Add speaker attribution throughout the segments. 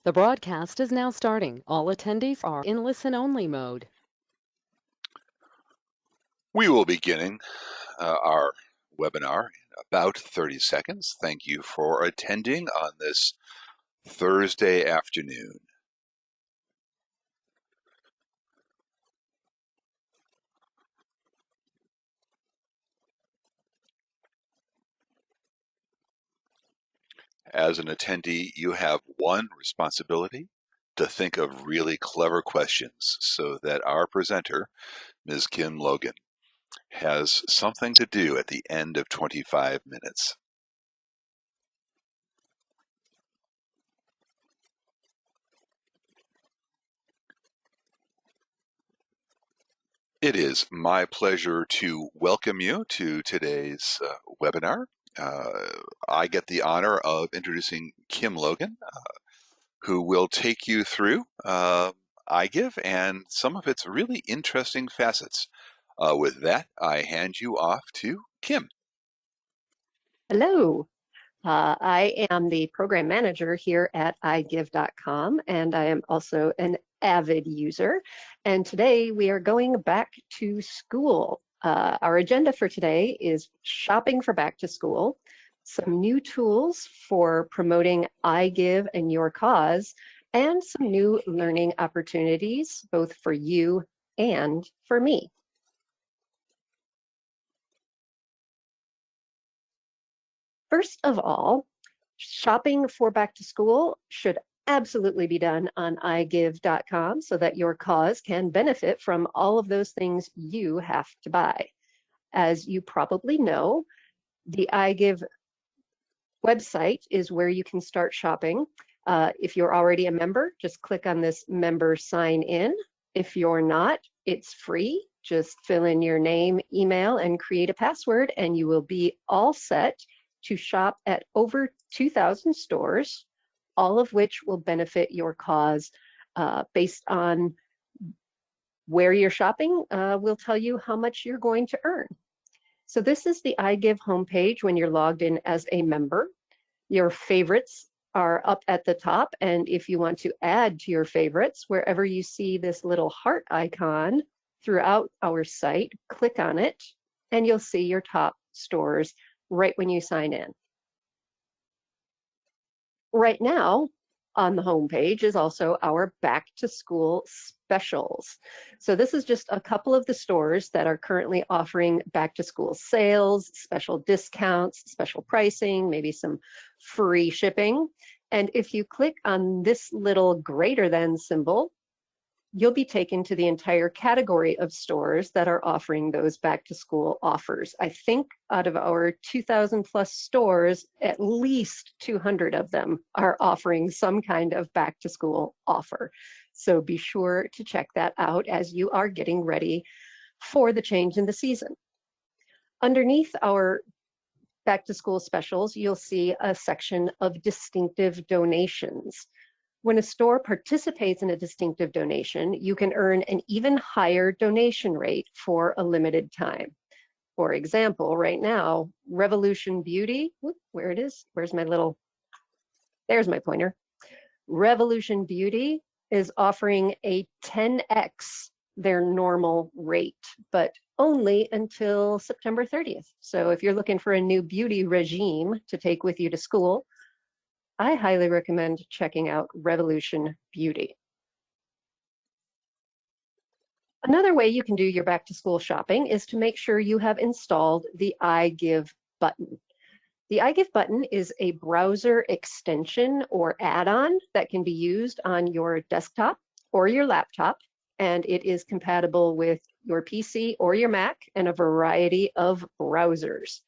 Speaker 1: The broadcast is now starting. All attendees are in listen-only mode.
Speaker 2: We will be beginning our webinar in about 30 seconds. Thank you for attending on this Thursday afternoon. As an attendee, you have one responsibility: to think of really clever questions so that our presenter, Ms. Kim Logan, has something to do at the end of 25 minutes. It is my pleasure to welcome you to today's webinar. I get the honor of introducing Kim Logan, who will take you through iGive and some of its really interesting facets. With that, I hand you off to Kim.
Speaker 3: Hello. I am the program manager here at iGive.com, and I am also an avid user. And today we are going back to school. Our agenda for today is shopping for back to school, some new tools for promoting iGive and your cause, and some new learning opportunities, both for you and for me. First of all, shopping for back to school should absolutely be done on iGive.com so that your cause can benefit from all of those things you have to buy. As you probably know, the iGive website is where you can start shopping. If you're already a member, just click on this member sign in. If you're not, it's free. Just fill in your name, email, and create a password, and you will be all set to shop at over 2,000 stores, all of which will benefit your cause. Based on where you're shopping, we'll tell you how much you're going to earn. So this is the iGive homepage when you're logged in as a member. Your favorites are up at the top, and if you want to add to your favorites, wherever you see this little heart icon throughout our site, click on it, and you'll see your top stores right when you sign in. Right now, on the homepage is also our back to school specials. So this is just a couple of the stores that are currently offering back to school sales, special discounts, special pricing, maybe some free shipping. And if you click on this little greater than symbol, you'll be taken to the entire category of stores that are offering those back to school offers. I think out of our 2,000 plus stores, at least 200 of them are offering some kind of back to school offer. So be sure to check that out as you are getting ready for the change in the season. Underneath our back to school specials, you'll see a section of distinctive donations. When a store participates in a distinctive donation, you can earn an even higher donation rate for a limited time. For example, right now, Revolution Beauty, where it is, where's my little, there's my pointer. Revolution Beauty is offering a 10x their normal rate, but only until September 30th. So if you're looking for a new beauty regime to take with you to school, I highly recommend checking out Revolution Beauty. Another way you can do your back to school shopping is to make sure you have installed the iGive button. The iGive button is a browser extension or add-on that can be used on your desktop or your laptop, and it is compatible with your PC or your Mac and a variety of browsers.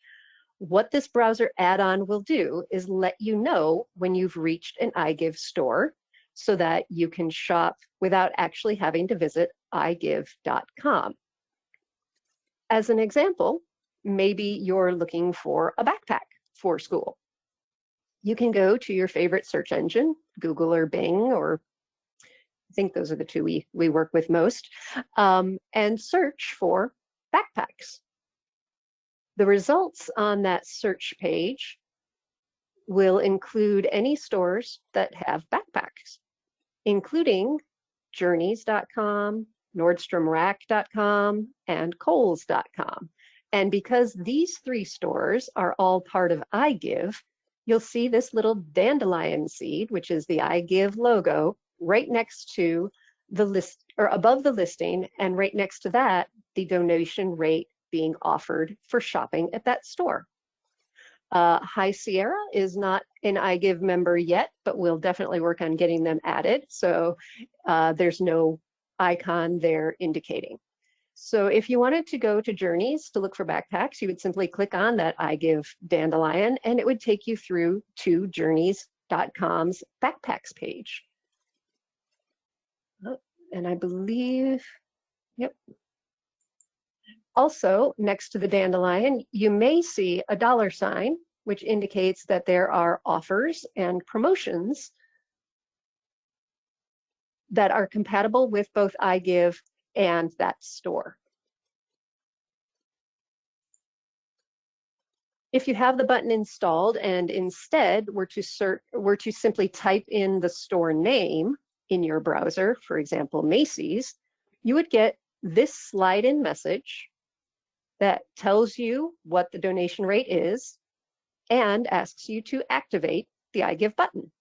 Speaker 3: What this browser add-on will do is let you know when you've reached an iGive store so that you can shop without actually having to visit iGive.com. As an example, maybe you're looking for a backpack for school. You can go to your favorite search engine, Google or Bing, or I think those are the two we work with most, and search for backpacks. The results on that search page will include any stores that have backpacks. including journeys.com, nordstromrack.com, and kohls.com. And because these 3 stores are all part of iGive, you'll see this little dandelion seed, which is the iGive logo, right next to the list, or above the listing, and right next to that, the donation rate being offered for shopping at that store. High Sierra is not an iGive member yet, but we'll definitely work on getting them added. So there's no icon there indicating. So if you wanted to go to Journeys to look for backpacks, you would simply click on that iGive dandelion, and it would take you through to journeys.com's backpacks page. Oh, and I believe, yep. Also, next to the dandelion, you may see a $, which indicates that there are offers and promotions that are compatible with both iGive and that store. If you have the button installed and instead were to simply type in the store name in your browser, for example, Macy's, you would get this slide-in message that tells you what the donation rate is and asks you to activate the iGive button.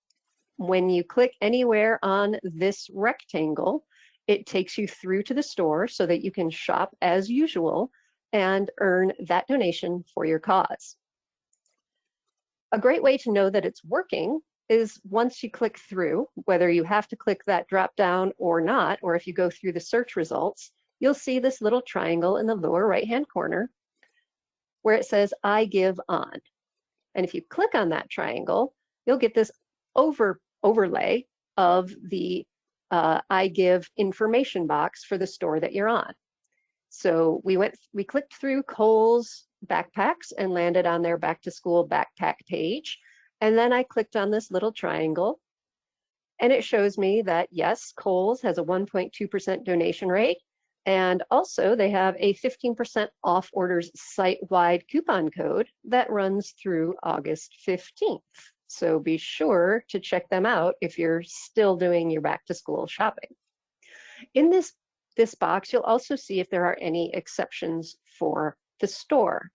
Speaker 3: When you click anywhere on this rectangle, it takes you through to the store so that you can shop as usual and earn that donation for your cause. A great way to know that it's working is once you click through, whether you have to click that drop down or not, or if you go through the search results, you'll see this little triangle in the lower right-hand corner where it says iGive on. And if you click on that triangle, you'll get this overlay of the iGive information box for the store that you're on. So we clicked through Kohl's backpacks and landed on their back to school backpack page. And then I clicked on this little triangle and it shows me that yes, Kohl's has a 1.2% donation rate. And also they have a 15% off orders site-wide coupon code that runs through August 15th. So be sure to check them out if you're still doing your back to school shopping. In this box, you'll also see if there are any exceptions for the store.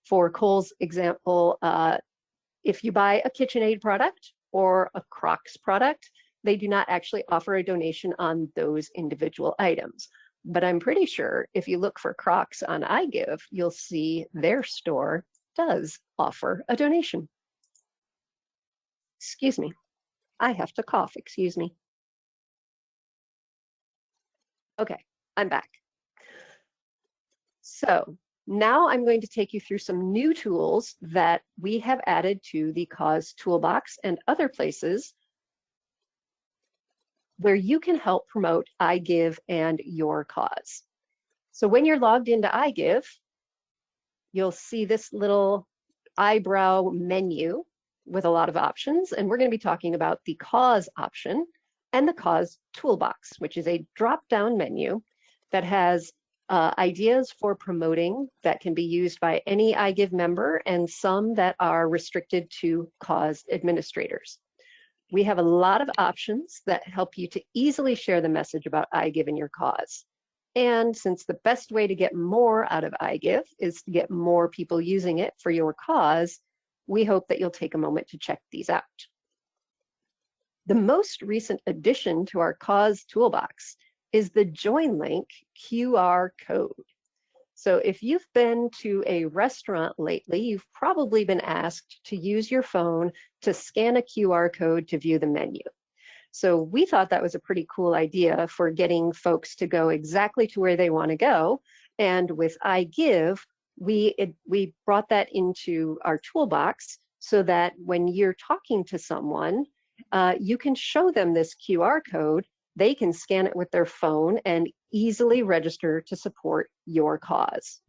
Speaker 3: For Kohl's example, if you buy a KitchenAid product or a Crocs product, they do not actually offer a donation on those individual items. But I'm pretty sure if you look for Crocs on iGive, you'll see their store does offer a donation. Excuse me, I have to cough, excuse me. Okay, I'm back. So now I'm going to take you through some new tools that we have added to the Cause Toolbox and other places where you can help promote iGive and your cause. So when you're logged into iGive, you'll see this little eyebrow menu with a lot of options, and we're going to be talking about the cause option and the cause toolbox, which is a drop-down menu that has ideas for promoting that can be used by any iGive member and some that are restricted to cause administrators. We have a lot of options that help you to easily share the message about iGive and your cause. And since the best way to get more out of iGive is to get more people using it for your cause, we hope that you'll take a moment to check these out. The most recent addition to our cause toolbox is the join link QR code. So if you've been to a restaurant lately, you've probably been asked to use your phone to scan a QR code to view the menu. So we thought that was a pretty cool idea for getting folks to go exactly to where they want to go. And with iGive, we brought that into our toolbox so that when you're talking to someone, you can show them this QR code. They can scan it with their phone and easily register to support your cause.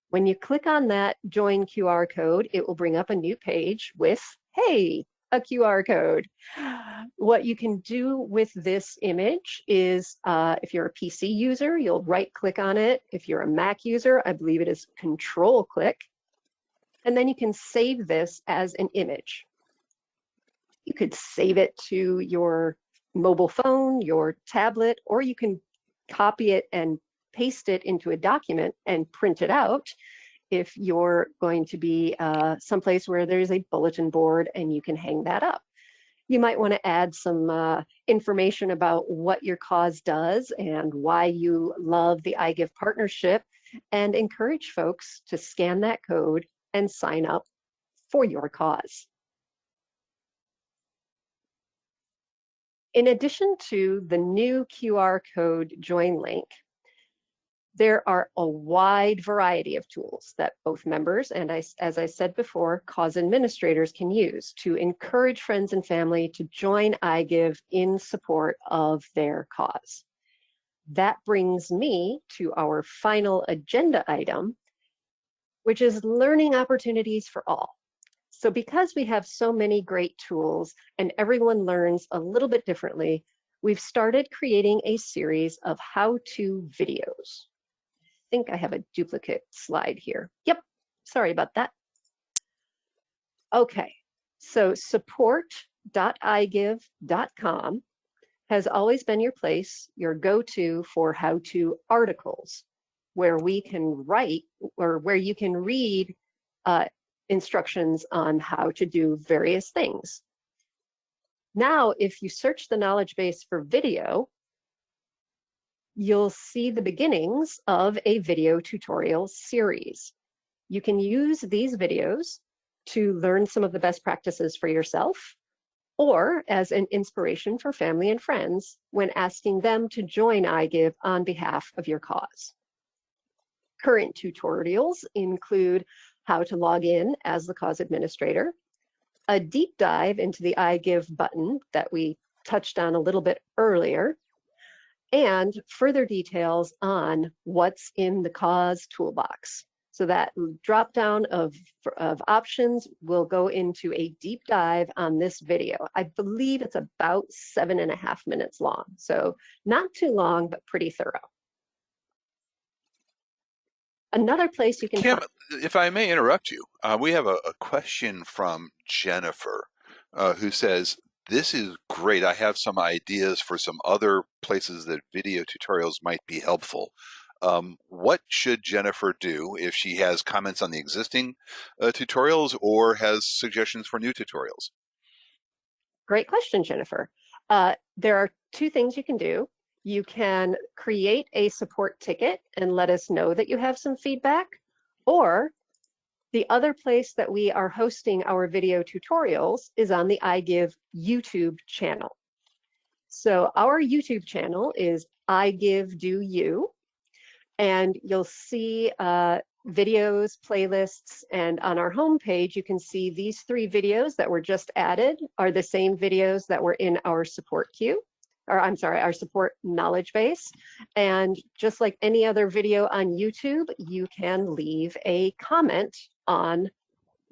Speaker 3: When you click on that join QR code, it will bring up a new page with, hey, a QR code. What you can do with this image is, if you're a PC user, you'll right click on it. If you're a Mac user, I believe it is control click. And then you can save this as an image. You could save it to your mobile phone, your tablet, or you can copy it and paste it into a document and print it out if you're going to be someplace where there's a bulletin board and you can hang that up. You might want to add some information about what your cause does and why you love the iGive partnership, and encourage folks to scan that code and sign up for your cause. In addition to the new QR code join link, there are a wide variety of tools that both members and, as I said before, cause administrators can use to encourage friends and family to join iGive in support of their cause. That brings me to our final agenda item, which is learning opportunities for all. So because we have so many great tools and everyone learns a little bit differently, we've started creating a series of how-to videos. I think I have a duplicate slide here. Yep, sorry about that. Okay, so support.igive.com has always been your place, your go-to for how-to articles, where we can write or where you can read instructions on how to do various things. Now, if you search the knowledge base for video, you'll see the beginnings of a video tutorial series. You can use these videos to learn some of the best practices for yourself, or as an inspiration for family and friends when asking them to join iGive on behalf of your cause. Current tutorials include how to log in as the cause administrator, a deep dive into the iGive button that we touched on a little bit earlier, and further details on what's in the cause toolbox. So that drop down of options will go into a deep dive on this video. I believe it's about 7.5 minutes long. So not too long, but pretty thorough. Another place you can
Speaker 2: Kim,
Speaker 3: find.
Speaker 2: if I may interrupt you, we have a question from Jennifer who says, "This is great. I have some ideas for some other places that video tutorials might be helpful." What should Jennifer do if she has comments on the existing tutorials or has suggestions for new tutorials?
Speaker 3: Great question, Jennifer. There are two things you can do. You can create a support ticket and let us know that you have some feedback, or the other place that we are hosting our video tutorials is on the iGive YouTube channel. So our YouTube channel is iGive Do You, and you'll see videos, playlists, and on our homepage, you can see these 3 videos that were just added are the same videos that were in our support queue, or I'm sorry, our support knowledge base. And just like any other video on YouTube, you can leave a comment on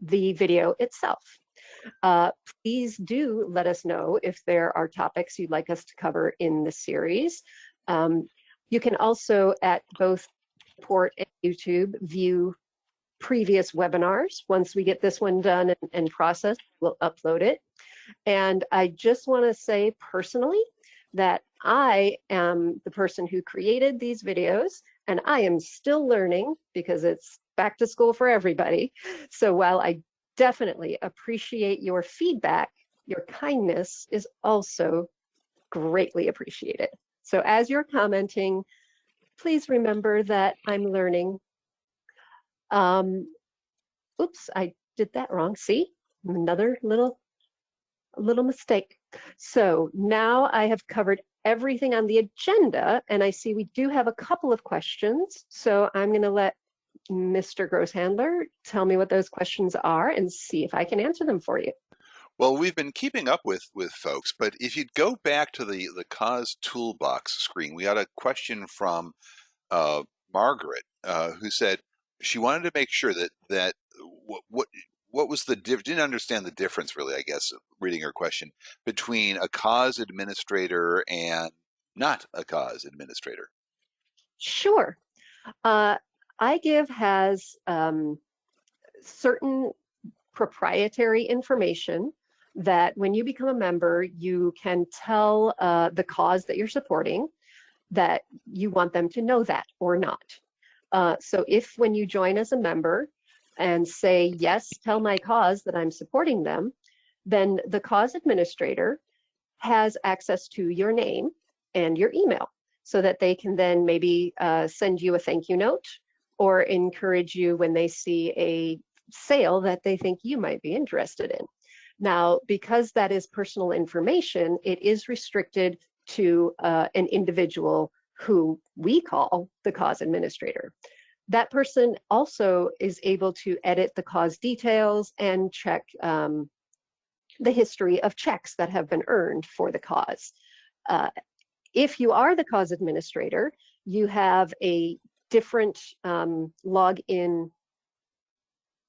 Speaker 3: the video itself. Please do let us know if there are topics you'd like us to cover in the series. You can also, at both support and YouTube, view previous webinars. Once we get this one done and processed, we'll upload it. And I just want to say personally that I am the person who created these videos, and I am still learning because it's back to school for everybody. So while I definitely appreciate your feedback, your kindness is also greatly appreciated. So as you're commenting, please remember that I'm learning. Oops, I did that wrong. See, another little mistake. So now I have covered everything on the agenda, and I see we do have a couple of questions. So I'm going to let Mr. Grosshandler tell me what those questions are and see if I can answer them for you.
Speaker 2: Well, we've been keeping up with folks, but if you'd go back to the cause toolbox screen, we got a question from Margaret who said she wanted to make sure that what was the didn't understand the difference really, I guess, reading her question, between a cause administrator and not a cause administrator.
Speaker 3: Sure. iGive has certain proprietary information that when you become a member, you can tell the cause that you're supporting that you want them to know that or not. So if when you join as a member and say, yes, tell my cause that I'm supporting them, then the cause administrator has access to your name and your email so that they can then maybe send you a thank you note or encourage you when they see a sale that they think you might be interested in. Now, because that is personal information, it is restricted to an individual who we call the cause administrator. That person also is able to edit the cause details and check the history of checks that have been earned for the cause. If you are the cause administrator, you have a different login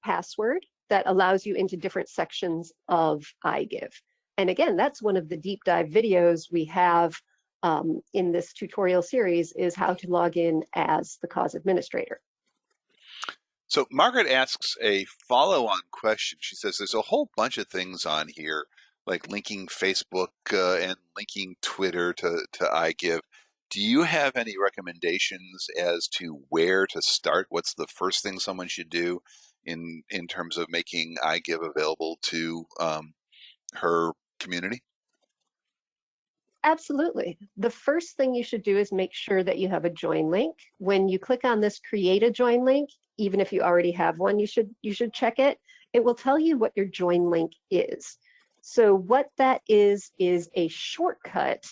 Speaker 3: password that allows you into different sections of iGive. And again, that's one of the deep dive videos we have in this tutorial series is how to log in as the cause administrator.
Speaker 2: So Margaret asks a follow-on question. She says there's a whole bunch of things on here, like linking Facebook and linking Twitter to iGive. Do you have any recommendations as to where to start? What's the first thing someone should do in terms of making iGive available to her community?
Speaker 3: Absolutely. The first thing you should do is make sure that you have a join link. When you click on this create a join link, even if you already have one, you should check it. It will tell you what your join link is. So what that is a shortcut,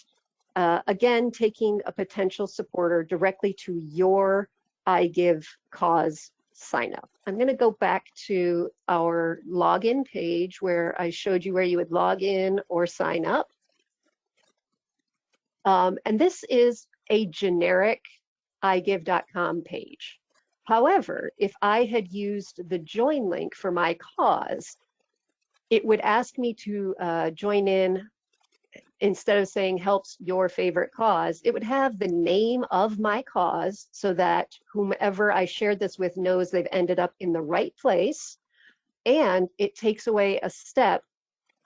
Speaker 3: again, taking a potential supporter directly to your iGive cause sign up. I'm going to go back to our login page where I showed you where you would log in or sign up. And this is a generic iGive.com page. However, if I had used the join link for my cause, it would ask me to join in. Instead of saying helps your favorite cause, it would have the name of my cause so that whomever I shared this with knows they've ended up in the right place. And it takes away a step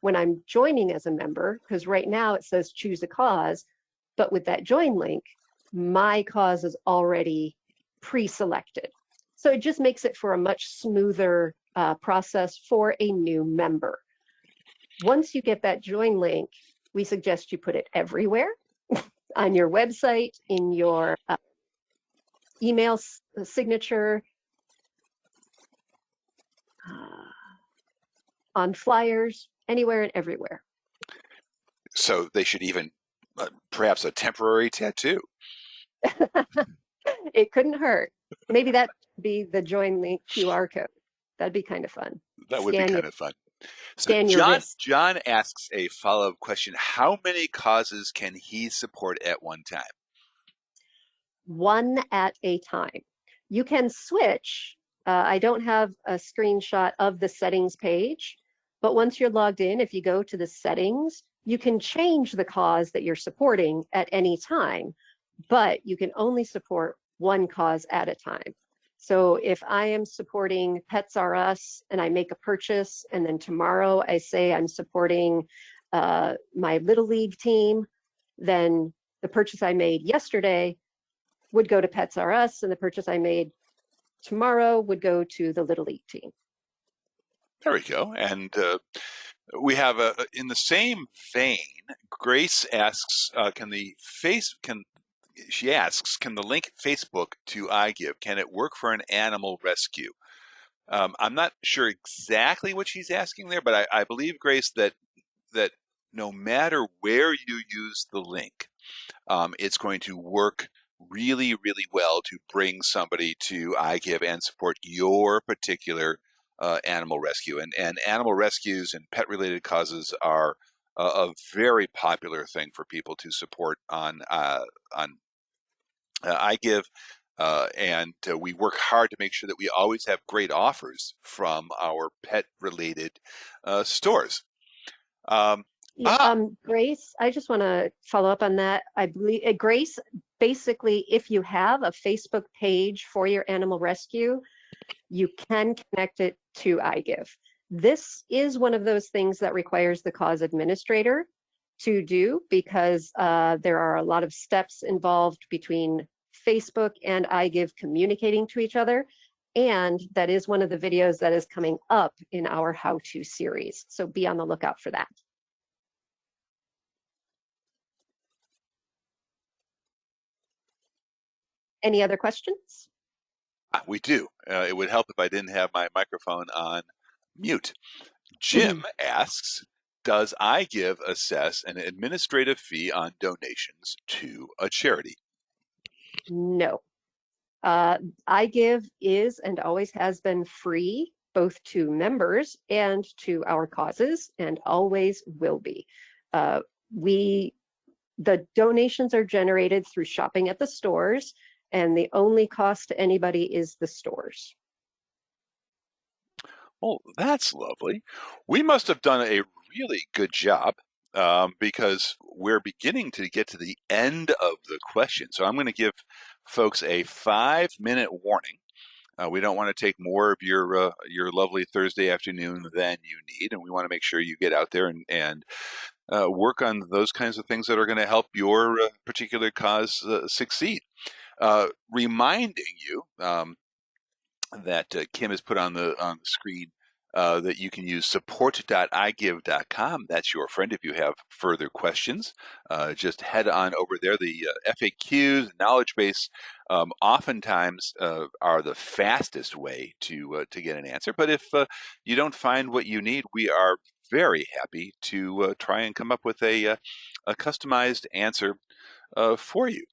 Speaker 3: when I'm joining as a member, because right now it says choose a cause. But with that join link, my cause is already pre-selected. So it just makes it for a much smoother process for a new member. Once you get that join link, we suggest you put it everywhere on your website, in your email signature, on flyers, anywhere and everywhere.
Speaker 2: So they should even perhaps a temporary tattoo.
Speaker 3: It couldn't hurt. Maybe that would be the join link QR code. That'd be kind of fun.
Speaker 2: That would be kind of fun. So
Speaker 3: Scan your wrist.
Speaker 2: John asks a follow-up question. How many causes can he support at one time?
Speaker 3: One at a time. You can switch. I don't have a screenshot of the settings page, but once you're logged in, if you go to the settings, you can change the cause that you're supporting at any time, but you can only support one cause at a time. So if I am supporting Pets R Us and I make a purchase, and then tomorrow I say I'm supporting my Little League team, then the purchase I made yesterday would go to Pets R Us, and the purchase I made tomorrow would go to the Little League team.
Speaker 2: There we go. And we have in the same vein, Grace asks, can the link Facebook to iGive, can it work for an animal rescue? I'm not sure exactly what she's asking there, but I believe, Grace, that no matter where you use the link, it's going to work really, really well to bring somebody to iGive and support your particular animal rescue. And animal rescues and pet-related causes are a very popular thing for people to support on iGive. And we work hard to make sure that we always have great offers from our pet-related stores.
Speaker 3: Grace, I just want to follow up on that. I believe, Grace, basically, if you have a Facebook page for your animal rescue, you can connect it to iGive. This is one of those things that requires the cause administrator to do because there are a lot of steps involved between Facebook and iGive communicating to each other. And that is one of the videos that is coming up in our how-to series. So be on the lookout for that. Any other questions?
Speaker 2: We do. It would help if I didn't have my microphone on mute. Jim asks, does iGive assess an administrative fee on donations to a charity?
Speaker 3: No. iGive is and always has been free, both to members and to our causes, and always will be. Uh, the donations are generated through shopping at the stores, and the only cost to anybody is the stores.
Speaker 2: Oh, that's lovely. We must have done a really good job because we're beginning to get to the end of the question. So I'm going to give folks a 5-minute warning. We don't want to take more of your lovely Thursday afternoon than you need, and we want to make sure you get out there and work on those kinds of things that are going to help your particular cause succeed. Reminding you that Kim has put on the screen that you can use support.igive.com. That's your friend if you have further questions. Just head on over there. The FAQs, knowledge base, oftentimes are the fastest way to get an answer. But if you don't find what you need, we are very happy to try and come up with a customized answer for you.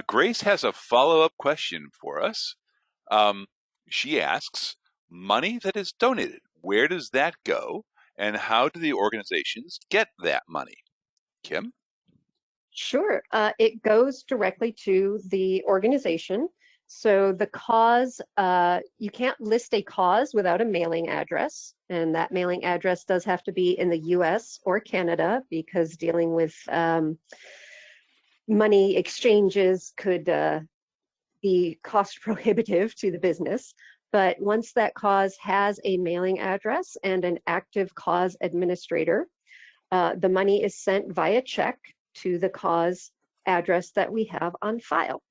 Speaker 2: Grace has a follow-up question for us. Um, she asks, money that is donated, where does that go? And how do the organizations get that money? Kim?
Speaker 3: Sure. It goes directly to the organization. So the cause, you can't list a cause without a mailing address. And that mailing address does have to be in the US or Canada because dealing with money exchanges could be cost prohibitive to the business. But once that cause has a mailing address and an active cause administrator, the money is sent via check to the cause address that we have on file.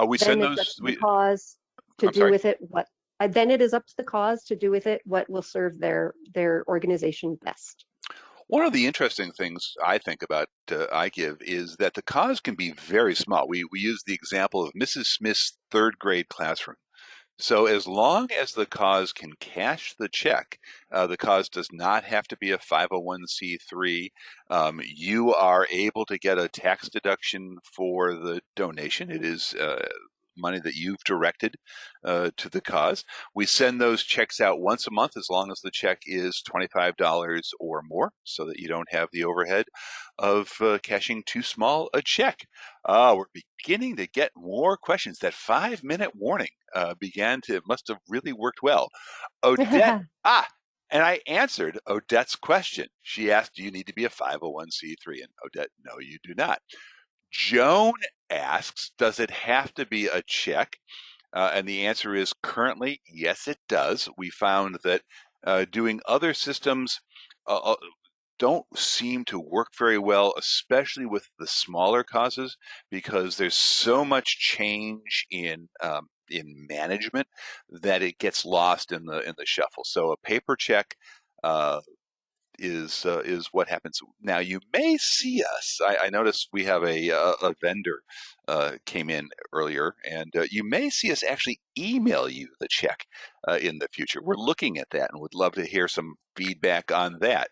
Speaker 2: We
Speaker 3: Then
Speaker 2: send
Speaker 3: it's up
Speaker 2: those,
Speaker 3: to the cause to
Speaker 2: I'm
Speaker 3: do
Speaker 2: sorry.
Speaker 3: with it what. Then it is up to the cause to do with it what will serve their organization best.
Speaker 2: One of the interesting things I think about iGive is that the cause can be very small. We use the example of Mrs. Smith's third grade classroom. So as long as the cause can cash the check, the cause does not have to be a 501c3. You are able to get a tax deduction for the donation. It is money that you've directed to the cause. We send those checks out once a month as long as the check is $25 or more so that you don't have the overhead of cashing too small a check. We're beginning to get more questions. That 5-minute warning must have really worked well. Odette, and I answered Odette's question. She asked, do you need to be a 501c3? And Odette, no, you do not. Joan asks, does it have to be a check? And the answer is currently, yes, it does. We found that doing other systems don't seem to work very well, especially with the smaller causes, because there's so much change in management that it gets lost in the shuffle. So a paper check is what happens. Now you may see us. I noticed we have a vendor came in earlier, and you may see us actually email you the check in the future. We're looking at that and would love to hear some feedback on that.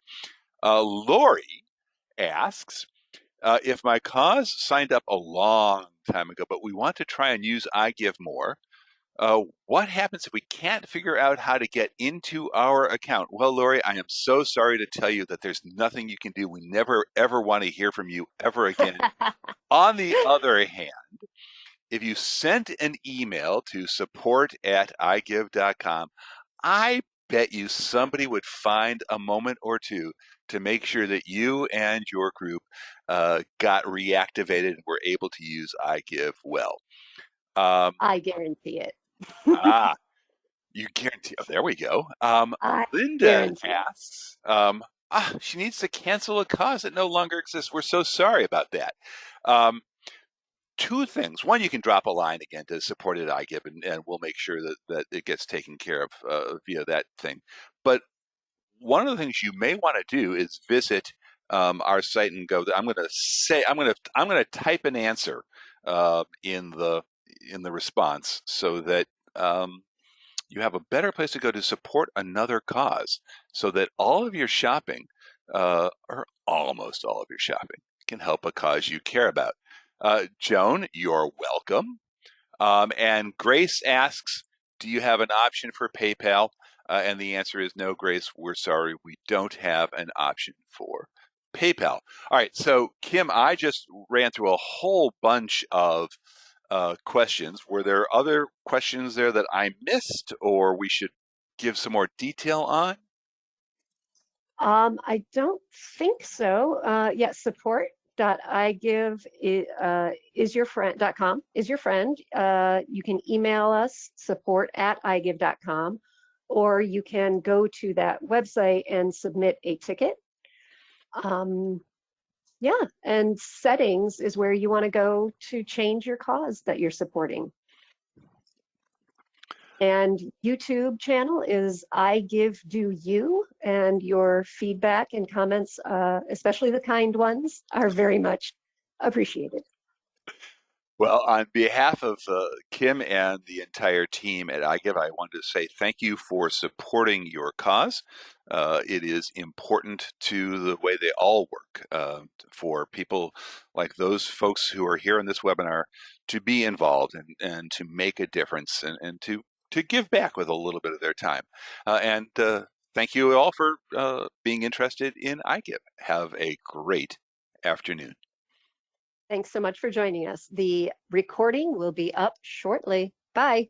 Speaker 2: Lori asks, if my cause signed up a long time ago, but we want to try and use iGive more, what happens if we can't figure out how to get into our account? Well, Lori, I am so sorry to tell you that there's nothing you can do. We never, ever want to hear from you ever again. On the other hand, if you sent an email to support@igive.com, I bet you somebody would find a moment or two to make sure that you and your group got reactivated and were able to use iGive well. Um,
Speaker 3: I guarantee it.
Speaker 2: ah, You guarantee. Oh, there we go.
Speaker 3: I
Speaker 2: Linda
Speaker 3: guarantee.
Speaker 2: asks, she needs to cancel a cause that no longer exists. We're so sorry about that. Um, Two things. One, you can drop a line again to support at iGive, and we'll make sure that it gets taken care of via that thing. But one of the things you may want to do is visit our site and go. I'm going to type an answer in the response so that you have a better place to go to support another cause, so that all of your shopping, or almost all of your shopping, can help a cause you care about. Joan, you're welcome. And Grace asks, do you have an option for PayPal? And the answer is no, Grace, we're sorry, we don't have an option for PayPal. All right, so Kim, I just ran through a whole bunch of questions. Were there other questions there that I missed or we should give some more detail on?
Speaker 3: I don't think so. Yeah, support.igive is your friend.com is your friend. You can email us support@igive.com, or you can go to that website and submit a ticket. Yeah, and settings is where you want to go to change your cause that you're supporting. And YouTube channel is I Give Do You, and your feedback and comments, especially the kind ones, are very much appreciated.
Speaker 2: Well, on behalf of Kim and the entire team at iGive, I wanted to say thank you for supporting your cause. It is important to the way they all work for people like those folks who are here in this webinar to be involved and to make a difference and to give back with a little bit of their time. And thank you all for being interested in iGive. Have a great afternoon.
Speaker 3: Thanks so much for joining us. The recording will be up shortly. Bye.